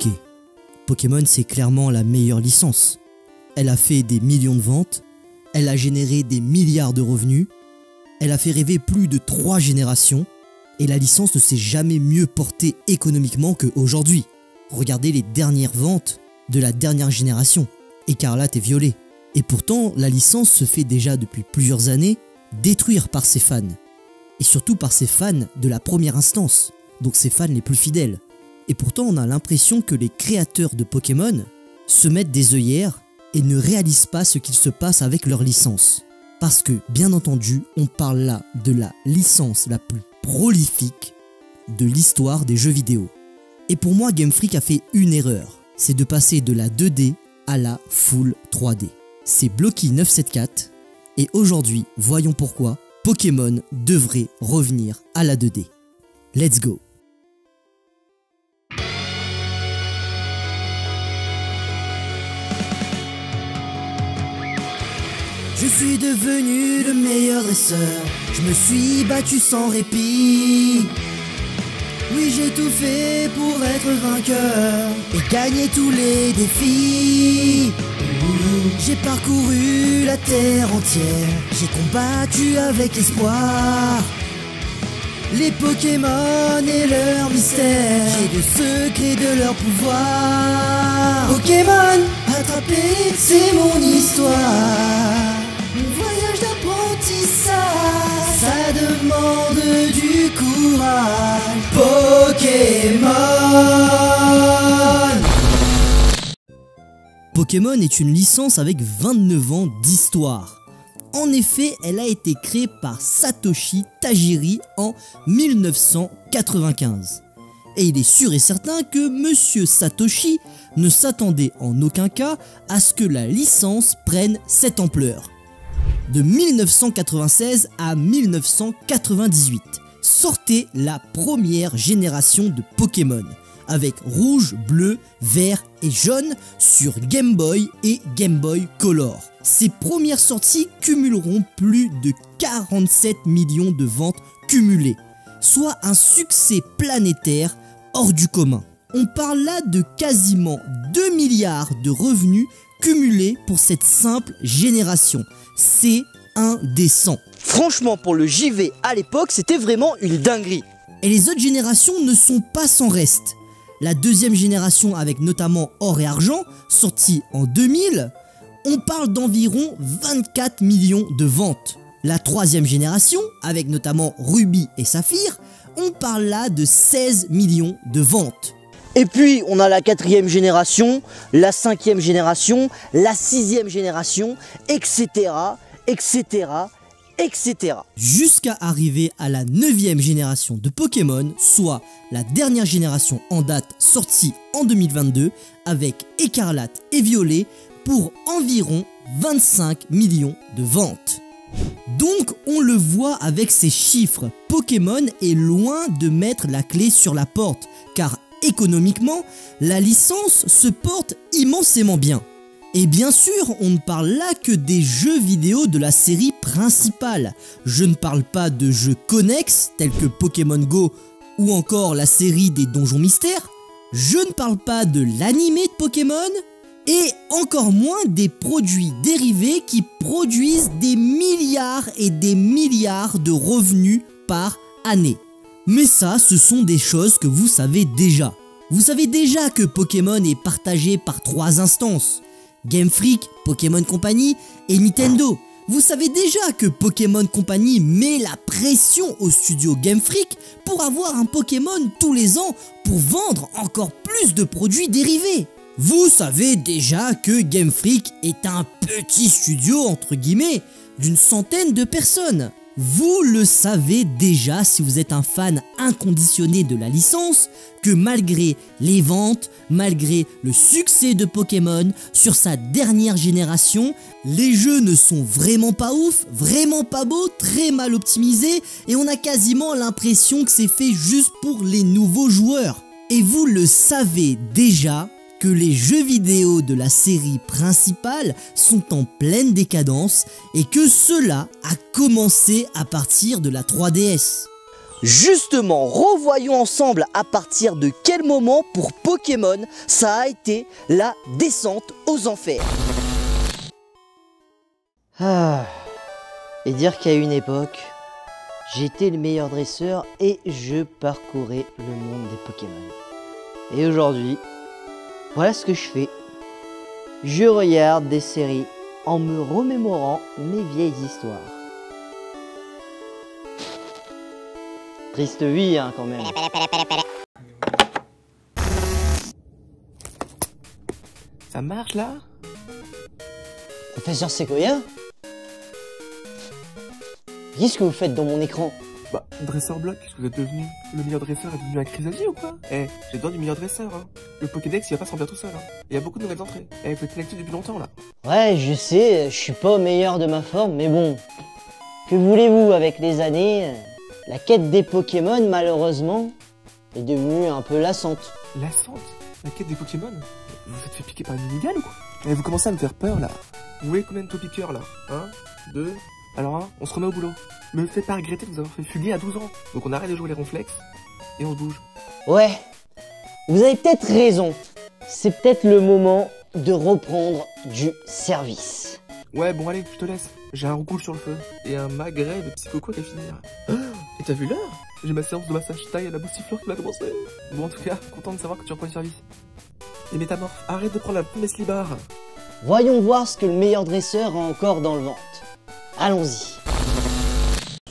Ok, Pokémon c'est clairement la meilleure licence. Elle a fait des millions de ventes, elle a généré des milliards de revenus, elle a fait rêver plus de 3 générations, et la licence ne s'est jamais mieux portée économiquement qu'aujourd'hui. Regardez les dernières ventes de la dernière génération, Écarlate et Violet. Et pourtant, la licence se fait déjà depuis plusieurs années détruire par ses fans. Et surtout par ses fans de la première instance, donc ses fans les plus fidèles. Et pourtant, on a l'impression que les créateurs de Pokémon se mettent des œillères et ne réalisent pas ce qu'il se passe avec leur licence. Parce que, bien entendu, on parle là de la licence la plus prolifique de l'histoire des jeux vidéo. Et pour moi, Game Freak a fait une erreur, c'est de passer de la 2D à la full 3D. C'est Blocky 974, et aujourd'hui, voyons pourquoi Pokémon devrait revenir à la 2D. Let's go! Je suis devenu le meilleur dresseur, je me suis battu sans répit. Oui, j'ai tout fait pour être vainqueur et gagner tous les défis. J'ai parcouru la terre entière, j'ai combattu avec espoir les Pokémon et leurs mystères, j'ai le secret de leur pouvoir. Pokémon, attraper, c'est mon histoire. Mon voyage d'apprentissage, ça demande du courage. Pokémon. Pokémon est une licence avec 29 ans d'histoire. En effet, elle a été créée par Satoshi Tajiri en 1995. Et il est sûr et certain que Monsieur Satoshi ne s'attendait en aucun cas à ce que la licence prenne cette ampleur. De 1996 à 1998, sortait la première génération de Pokémon, avec rouge, bleu, vert et jaune sur Game Boy et Game Boy Color. Ces premières sorties cumuleront plus de 47 millions de ventes cumulées, soit un succès planétaire hors du commun. On parle là de quasiment 2 milliards de revenus cumulés pour cette simple génération. C'est indécent. Franchement, pour le JV à l'époque, c'était vraiment une dinguerie. Et les autres générations ne sont pas sans reste. La deuxième génération avec notamment Or et Argent, sortie en 2000, on parle d'environ 24 millions de ventes. La troisième génération, avec notamment Ruby et Saphir, on parle là de 16 millions de ventes. Et puis on a la quatrième génération, la cinquième génération, la sixième génération, etc., etc., etc. Jusqu'à arriver à la 9e génération de Pokémon, soit la dernière génération en date sortie en 2022 avec Écarlate et Violet pour environ 25 millions de ventes. Donc on le voit avec ces chiffres, Pokémon est loin de mettre la clé sur la porte car économiquement, la licence se porte immensément bien. Et bien sûr, on ne parle là que des jeux vidéo de la série principale. Je ne parle pas de jeux connexes tels que Pokémon Go ou encore la série des Donjons Mystères. Je ne parle pas de l'animé de Pokémon et encore moins des produits dérivés qui produisent des milliards et des milliards de revenus par année. Mais ça, ce sont des choses que vous savez déjà. Vous savez déjà que Pokémon est partagé par 3 instances. Game Freak, Pokémon Company et Nintendo. Vous savez déjà que Pokémon Company met la pression au studio Game Freak pour avoir un Pokémon tous les ans pour vendre encore plus de produits dérivés. Vous savez déjà que Game Freak est un petit studio entre guillemets d'une centaine de personnes. Vous le savez déjà si vous êtes un fan inconditionné de la licence, que malgré les ventes, malgré le succès de Pokémon sur sa dernière génération, les jeux ne sont vraiment pas ouf, vraiment pas beaux, très mal optimisés et on a quasiment l'impression que c'est fait juste pour les nouveaux joueurs. Et vous le savez déjà que les jeux vidéo de la série principale sont en pleine décadence et que cela a commencé à partir de la 3DS. Justement, revoyons ensemble à partir de quel moment pour Pokémon ça a été la descente aux enfers. Et dire qu'à une époque, j'étais le meilleur dresseur et je parcourais le monde des Pokémon. Et aujourd'hui, voilà ce que je fais. Je regarde des séries en me remémorant mes vieilles histoires. Triste vie, hein, quand même. Ça marche là? Professeur Sequoia? Qu'est-ce que vous faites dans mon écran? Bah, dresseur bloc, qu'est-ce que vous êtes devenu? Le meilleur dresseur est devenu un Crisagi ou quoi? Eh, j'ai besoin du meilleur dresseur, hein. Le Pokédex, il va pas se remplir tout seul, hein. Il y a beaucoup de nouvelles entrées. Eh, vous êtes inactif depuis longtemps, là. Ouais, je sais, je suis pas au meilleur de ma forme, mais bon. Que voulez-vous, avec les années, la quête des Pokémon, malheureusement, est devenue un peu lassante. Lassante? La quête des Pokémon? Vous vous êtes fait piquer par une minigale ou quoi? Eh, vous commencez à me faire peur, là. Vous voyez combien de piqueurs, là? 1, 2... Alors, hein, on se remet au boulot. Me faites pas regretter de vous avoir fait fuguer à 12 ans. Donc on arrête de jouer les ronflex et on se bouge. Ouais, vous avez peut-être raison. C'est peut-être le moment de reprendre du service. Ouais, bon allez, je te laisse. J'ai un roucouche sur le feu et un magret de psychoco à finir. Et t'as vu l'heure? J'ai ma séance de massage taille à la boussiflore qui va commencer. Bon, en tout cas, content de savoir que tu reprends le service. Et métamorphes, arrête de prendre la promesse libar. Voyons voir ce que le meilleur dresseur a encore dans le ventre. Allons-y.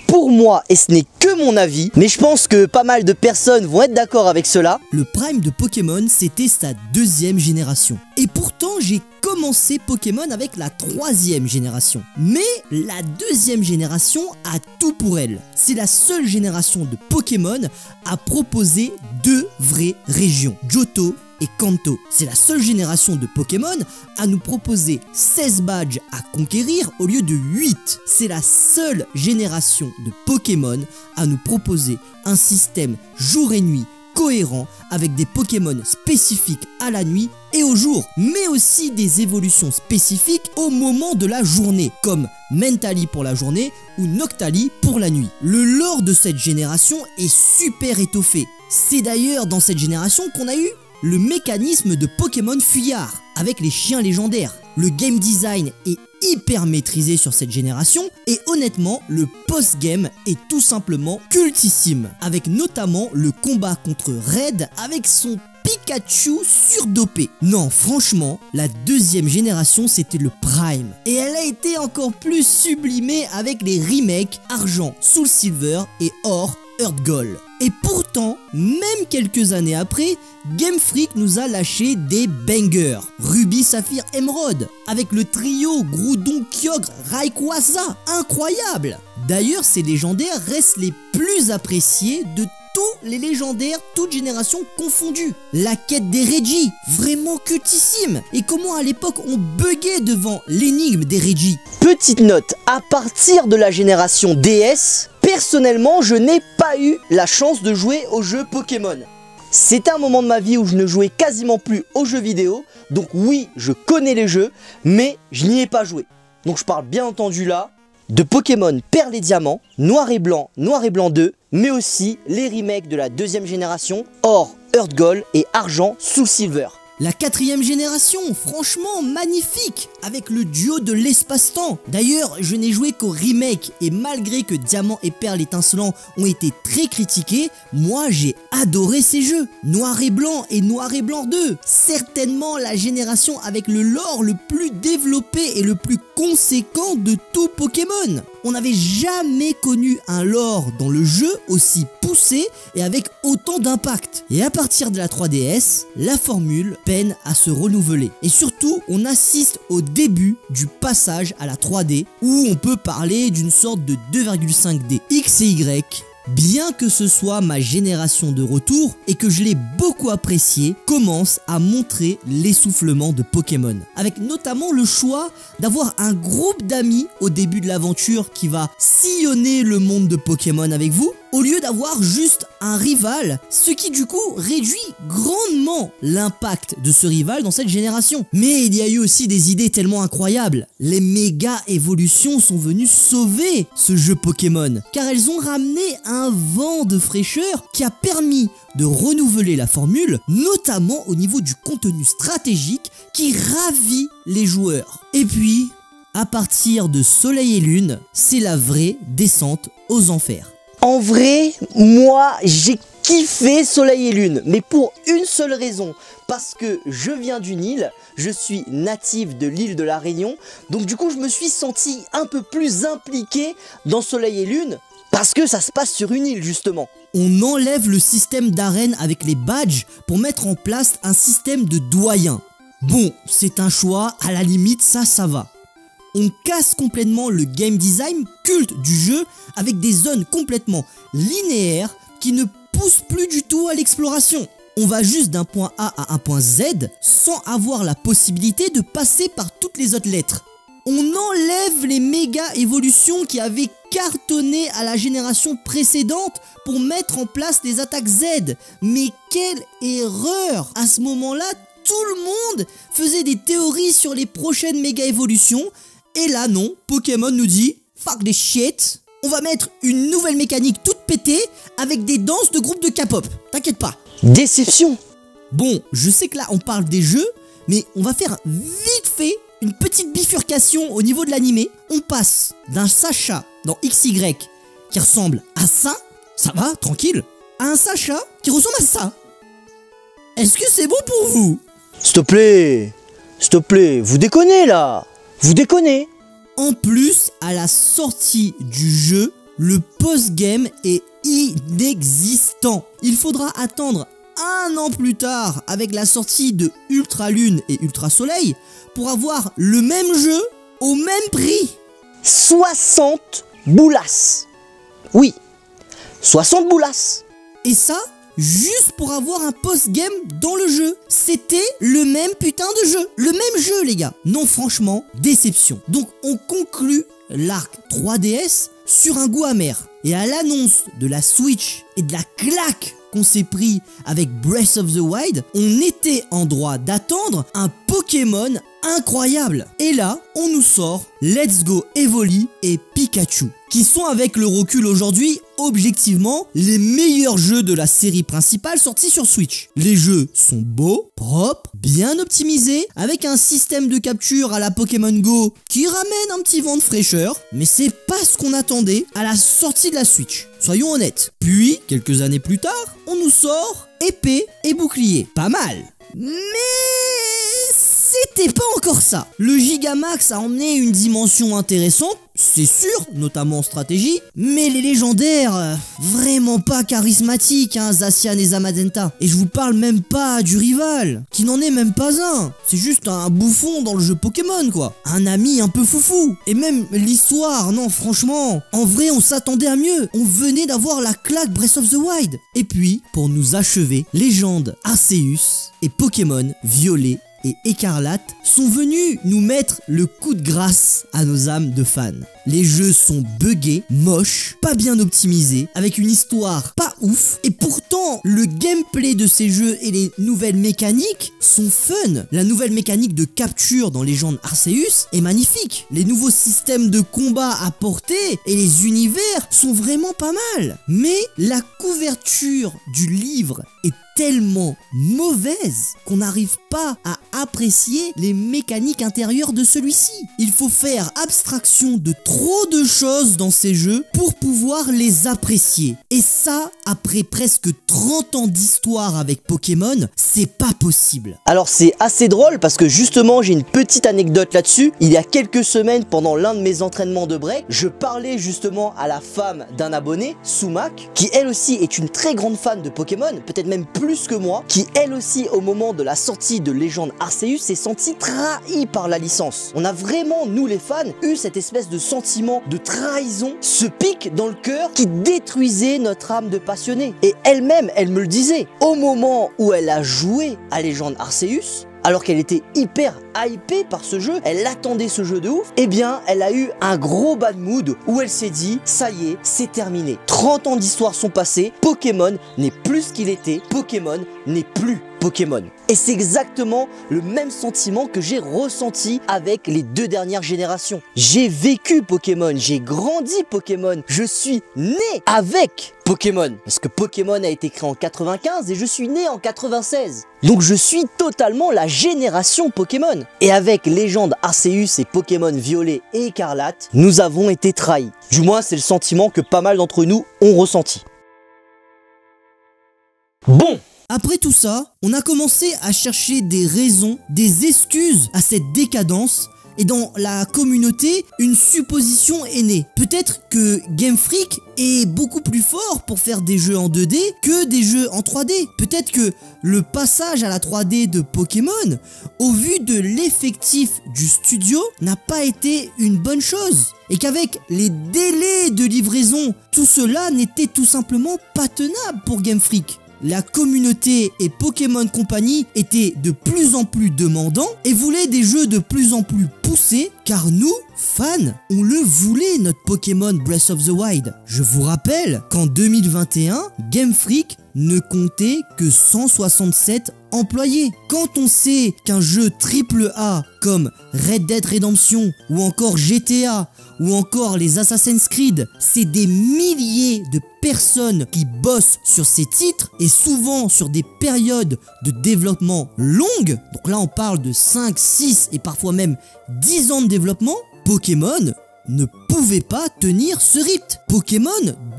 Pour moi, et ce n'est que mon avis, mais je pense que pas mal de personnes vont être d'accord avec cela, le Prime de Pokémon, c'était sa deuxième génération. Et pourtant, j'ai commencé Pokémon avec la troisième génération. Mais la deuxième génération a tout pour elle. C'est la seule génération de Pokémon à proposer deux vraies régions, Johto et Kanto. C'est la seule génération de Pokémon à nous proposer 16 badges à conquérir au lieu de 8. C'est la seule génération de Pokémon à nous proposer un système jour et nuit cohérent avec des Pokémon spécifiques à la nuit et au jour, mais aussi des évolutions spécifiques au moment de la journée, comme Mentally pour la journée ou Noctali pour la nuit. Le lore de cette génération est super étoffé. C'est d'ailleurs dans cette génération qu'on a eu le mécanisme de Pokémon Fuyard avec les chiens légendaires. Le game design est hyper maîtrisé sur cette génération et honnêtement le post-game est tout simplement cultissime, avec notamment le combat contre Red avec son Pikachu surdopé. Non, franchement, la deuxième génération c'était le Prime et elle a été encore plus sublimée avec les remakes Argent, Soul Silver et Or, Earth Gold. Et pourtant, même quelques années après, Game Freak nous a lâché des bangers. Ruby, Saphir, Emerald, avec le trio Groudon, Kyogre, Rayquaza, incroyable. D'ailleurs, ces légendaires restent les plus appréciés de tous les légendaires, toutes générations confondues. La quête des Regis, vraiment cultissime. Et comment à l'époque on buguait devant l'énigme des Regis. Petite note, à partir de la génération DS, personnellement je n'ai pas eu la chance de jouer aux jeux Pokémon. C'était un moment de ma vie où je ne jouais quasiment plus aux jeux vidéo. Donc oui, je connais les jeux, mais je n'y ai pas joué. Donc je parle bien entendu là de Pokémon Perle et Diamant, Noir et Blanc 2, mais aussi les remakes de la deuxième génération, Or, Earth Gold et Argent, Soul Silver. La quatrième génération, franchement magnifique, avec le duo de l'espace-temps. D'ailleurs, je n'ai joué qu'au remake et malgré que Diamant et Perle étincelant ont été très critiqués, moi j'ai adoré ces jeux. Noir et Blanc et Noir et Blanc 2, certainement la génération avec le lore le plus développé et le plus conséquent de tout Pokémon. On n'avait jamais connu un lore dans le jeu aussi poussé et avec autant d'impact. Et à partir de la 3DS, la formule peine à se renouveler. Et surtout, on assiste au début du passage à la 3D où on peut parler d'une sorte de 2,5D. X et Y, bien que ce soit ma génération de retour et que je l'ai beaucoup apprécié, commence à montrer l'essoufflement de Pokémon. Avec notamment le choix d'avoir un groupe d'amis au début de l'aventure qui va sillonner le monde de Pokémon avec vous, au lieu d'avoir juste un rival, ce qui du coup réduit grandement l'impact de ce rival dans cette génération. Mais il y a eu aussi des idées tellement incroyables. Les méga évolutions sont venues sauver ce jeu Pokémon, car elles ont ramené un vent de fraîcheur qui a permis de renouveler la formule, notamment au niveau du contenu stratégique qui ravit les joueurs. Et puis, à partir de Soleil et Lune, c'est la vraie descente aux enfers. En vrai, moi, j'ai kiffé Soleil et Lune, mais pour une seule raison, parce que je viens d'une île, je suis natif de l'île de la Réunion, donc du coup je me suis senti un peu plus impliqué dans Soleil et Lune, parce que ça se passe sur une île justement. On enlève le système d'arène avec les badges pour mettre en place un système de doyens. Bon, c'est un choix, à la limite ça va. On casse complètement le game design culte du jeu avec des zones complètement linéaires qui ne poussent plus du tout à l'exploration. On va juste d'un point A à un point Z sans avoir la possibilité de passer par toutes les autres lettres. On enlève les méga évolutions qui avaient cartonné à la génération précédente pour mettre en place des attaques Z. Mais quelle erreur! À ce moment-là, tout le monde faisait des théories sur les prochaines méga évolutions. Et là non, Pokémon nous dit fuck this shit, on va mettre une nouvelle mécanique toute pétée avec des danses de groupe de K-pop, t'inquiète pas. Déception. Bon, je sais que là on parle des jeux, mais on va faire vite fait une petite bifurcation au niveau de l'animé. On passe d'un Sacha dans XY qui ressemble à ça va, tranquille, à un Sacha qui ressemble à ça. Est-ce que c'est bon pour vous? S'il te plaît, vous déconnez là. Vous déconnez. En plus, à la sortie du jeu, le post-game est inexistant. Il faudra attendre un an plus tard avec la sortie de Ultra Lune et Ultra Soleil pour avoir le même jeu au même prix. 60 boulasses. Oui, 60 boulasses. Et ça, juste pour avoir un post-game dans le jeu. C'était le même putain de jeu. Le même jeu, les gars. Non, franchement, déception. Donc, on conclut l'arc 3DS sur un goût amer. Et à l'annonce de la Switch et de la claque qu'on s'est pris avec Breath of the Wild, on était en droit d'attendre un Pokémon incroyable. Et là, on nous sort Let's Go Evoli et Pikachu, qui sont avec le recul aujourd'hui, objectivement, les meilleurs jeux de la série principale sortis sur Switch. Les jeux sont beaux, propres, bien optimisés, avec un système de capture à la Pokémon Go qui ramène un petit vent de fraîcheur, mais c'est pas ce qu'on attendait à la sortie de la Switch. Soyons honnêtes. Puis, quelques années plus tard, on nous sort épée et bouclier. Pas mal. Mais c'était pas encore ça. Le Gigamax a emmené une dimension intéressante, c'est sûr, notamment en stratégie, mais les légendaires, vraiment pas charismatiques, hein, Zacian et Zamadenta. Et je vous parle même pas du rival, qui n'en est même pas un. C'est juste un bouffon dans le jeu Pokémon, quoi. Un ami un peu foufou. Et même l'histoire, non, franchement, en vrai, on s'attendait à mieux. On venait d'avoir la claque Breath of the Wild. Et puis, pour nous achever, Légende Arceus et Pokémon Violet et Écarlate sont venus nous mettre le coup de grâce à nos âmes de fans. Les jeux sont buggés, moches, pas bien optimisés, avec une histoire pas ouf, et pourtant le gameplay de ces jeux et les nouvelles mécaniques sont fun. La nouvelle mécanique de capture dans Légende Arceus est magnifique. Les nouveaux systèmes de combat apportés et les univers sont vraiment pas mal. Mais la couverture du livre est tellement mauvaise qu'on n'arrive pas à apprécier les mécaniques intérieures de celui-ci. Il faut faire abstraction de trop de choses dans ces jeux pour pouvoir les apprécier. Et ça, après presque 30 ans d'histoire avec Pokémon, c'est pas possible. Alors c'est assez drôle parce que justement j'ai une petite anecdote là-dessus. Il y a quelques semaines, pendant l'un de mes entraînements de break, je parlais justement à la femme d'un abonné, Sumac, qui elle aussi est une très grande fan de Pokémon, peut-être même plus que moi, qui elle aussi au moment de la sortie de Légende Arceus s'est sentie trahie par la licence. On a vraiment, nous les fans, eu cette espèce de sentiment de trahison, ce pic dans le cœur qui détruisait notre âme de passionné. Et elle-même, elle me le disait, au moment où elle a joué à Légende Arceus, alors qu'elle était hyper hypée par ce jeu, elle attendait ce jeu de ouf, eh bien elle a eu un gros bad mood où elle s'est dit ça y est, c'est terminé. 30 ans d'histoire sont passés, Pokémon n'est plus ce qu'il était, Pokémon n'est plus Pokémon. Et c'est exactement le même sentiment que j'ai ressenti avec les 2 dernières générations. J'ai vécu Pokémon, j'ai grandi Pokémon, je suis né avec Pokémon. Parce que Pokémon a été créé en 95 et je suis né en 96. Donc je suis totalement la génération Pokémon. Et avec Légende Arceus et Pokémon Violet et Écarlate, nous avons été trahis. Du moins c'est le sentiment que pas mal d'entre nous ont ressenti. Bon, après tout ça, on a commencé à chercher des raisons, des excuses à cette décadence. Et dans la communauté, une supposition est née. Peut-être que Game Freak est beaucoup plus fort pour faire des jeux en 2D que des jeux en 3D. Peut-être que le passage à la 3D de Pokémon, au vu de l'effectif du studio, n'a pas été une bonne chose. Et qu'avec les délais de livraison, tout cela n'était tout simplement pas tenable pour Game Freak. La communauté et Pokémon Company étaient de plus en plus demandants et voulaient des jeux de plus en plus poussés car nous, fans, on le voulait notre Pokémon Breath of the Wild. Je vous rappelle qu'en 2021, Game Freak ne comptait que 167 employés. Quand on sait qu'un jeu AAA comme Red Dead Redemption ou encore GTA ou encore les Assassin's Creed, c'est des milliers de personnes qui bossent sur ces titres et souvent sur des périodes de développement longues, donc là on parle de 5, 6 et parfois même 10 ans de développement, Pokémon ne pouvait pas tenir ce rythme. Pokémon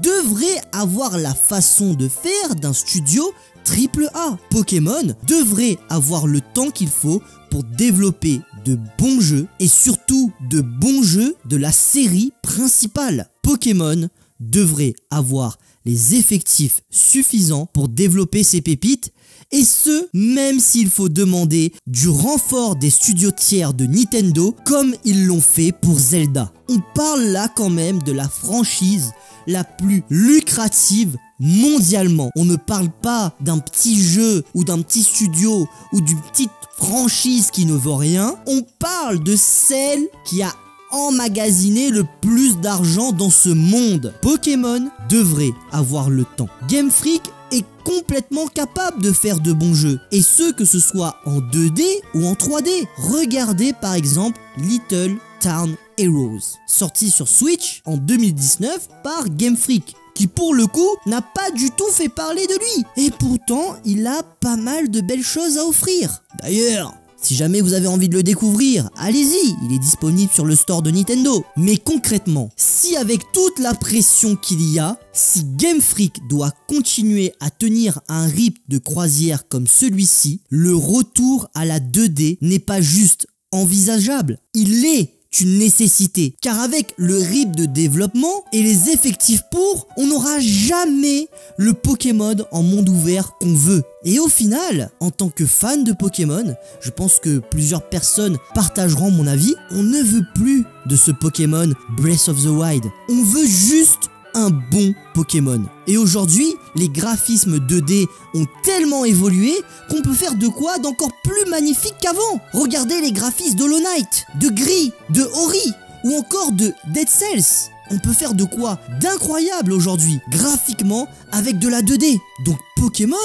devrait avoir la façon de faire d'un studio AAA. Pokémon devrait avoir le temps qu'il faut pour développer de bons jeux et surtout de bons jeux de la série principale. Pokémon devrait avoir les effectifs suffisants pour développer ses pépites, et ce, même s'il faut demander du renfort des studios tiers de Nintendo comme ils l'ont fait pour Zelda. On parle là quand même de la franchise la plus lucrative mondialement. On ne parle pas d'un petit jeu ou d'un petit studio ou d'une petite franchise qui ne vaut rien. On parle de celle qui a emmagasiné le plus d'argent dans ce monde. Pokémon devrait avoir le temps. Game Freak est complètement capable de faire de bons jeux, et ce que ce soit en 2D ou en 3D. Regardez par exemple Little Town Heroes, sorti sur Switch en 2019 par Game Freak, qui pour le coup n'a pas du tout fait parler de lui, et pourtant il a pas mal de belles choses à offrir. D'ailleurs, si jamais vous avez envie de le découvrir, allez-y, il est disponible sur le store de Nintendo. Mais concrètement, si avec toute la pression qu'il y a, si Game Freak doit continuer à tenir un rythme de croisière comme celui-ci, le retour à la 2D n'est pas juste envisageable, il est une nécessité, car avec le rythme de développement et les effectifs pour, on n'aura jamais le Pokémon en monde ouvert qu'on veut. Et au final, en tant que fan de Pokémon, je pense que plusieurs personnes partageront mon avis, on ne veut plus de ce Pokémon Breath of the Wild. On veut juste un bon Pokémon. Et aujourd'hui, les graphismes 2D ont tellement évolué qu'on peut faire de quoi d'encore plus magnifique qu'avant. Regardez les graphismes d'Hollow Knight, de Gris, de Ori ou encore de Dead Cells. On peut faire de quoi d'incroyable aujourd'hui, graphiquement, avec de la 2D. Donc Pokémon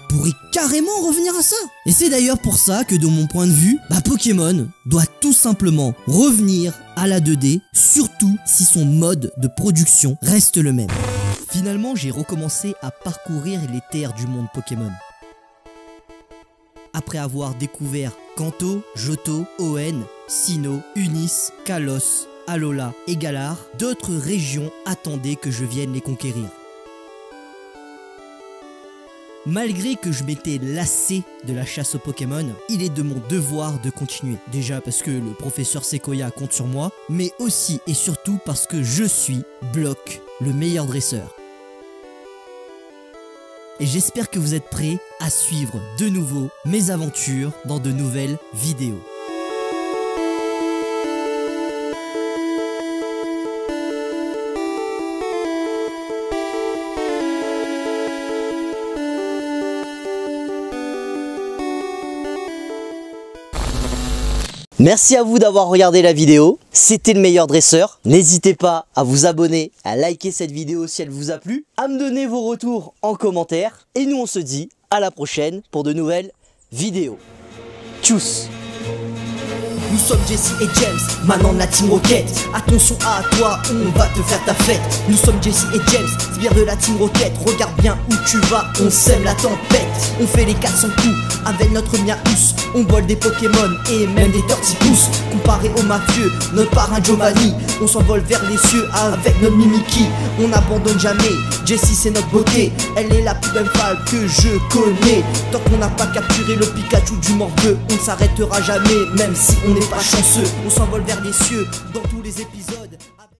pourrait carrément revenir à ça. Et c'est d'ailleurs pour ça que de mon point de vue, Pokémon doit tout simplement revenir à la 2D, surtout si son mode de production reste le même. Finalement, j'ai recommencé à parcourir les terres du monde Pokémon. Après avoir découvert Kanto, Johto, Hoenn, Sinnoh, Unis, Kalos, Alola et Galar, d'autres régions attendaient que je vienne les conquérir. Malgré que je m'étais lassé de la chasse aux Pokémon, il est de mon devoir de continuer. Déjà parce que le professeur Sequoia compte sur moi, mais aussi et surtout parce que je suis Block, le meilleur dresseur. Et j'espère que vous êtes prêts à suivre de nouveau mes aventures dans de nouvelles vidéos. Merci à vous d'avoir regardé la vidéo. C'était le meilleur dresseur. N'hésitez pas à vous abonner, à liker cette vidéo si elle vous a plu, à me donner vos retours en commentaire. Et nous on se dit à la prochaine pour de nouvelles vidéos. Tchuss! Nous sommes Jesse et James, maintenant de la Team Rocket. Attention à toi, on va te faire ta fête. Nous sommes Jesse et James, sbires de la Team Rocket. Regarde bien où tu vas, on sème la tempête. On fait les 400 coups avec notre Miaus. On vole des Pokémon et même des Tortipousse. Comparé aux mafieux, notre parrain Giovanni. On s'envole vers les cieux avec notre Mimiki. On n'abandonne jamais, Jessie c'est notre beauté. Elle est la plus belle femme que je connais. Tant qu'on n'a pas capturé le Pikachu du morveux, on ne s'arrêtera jamais, même si on n'est pas chanceux. On s'envole vers les cieux dans tous les épisodes.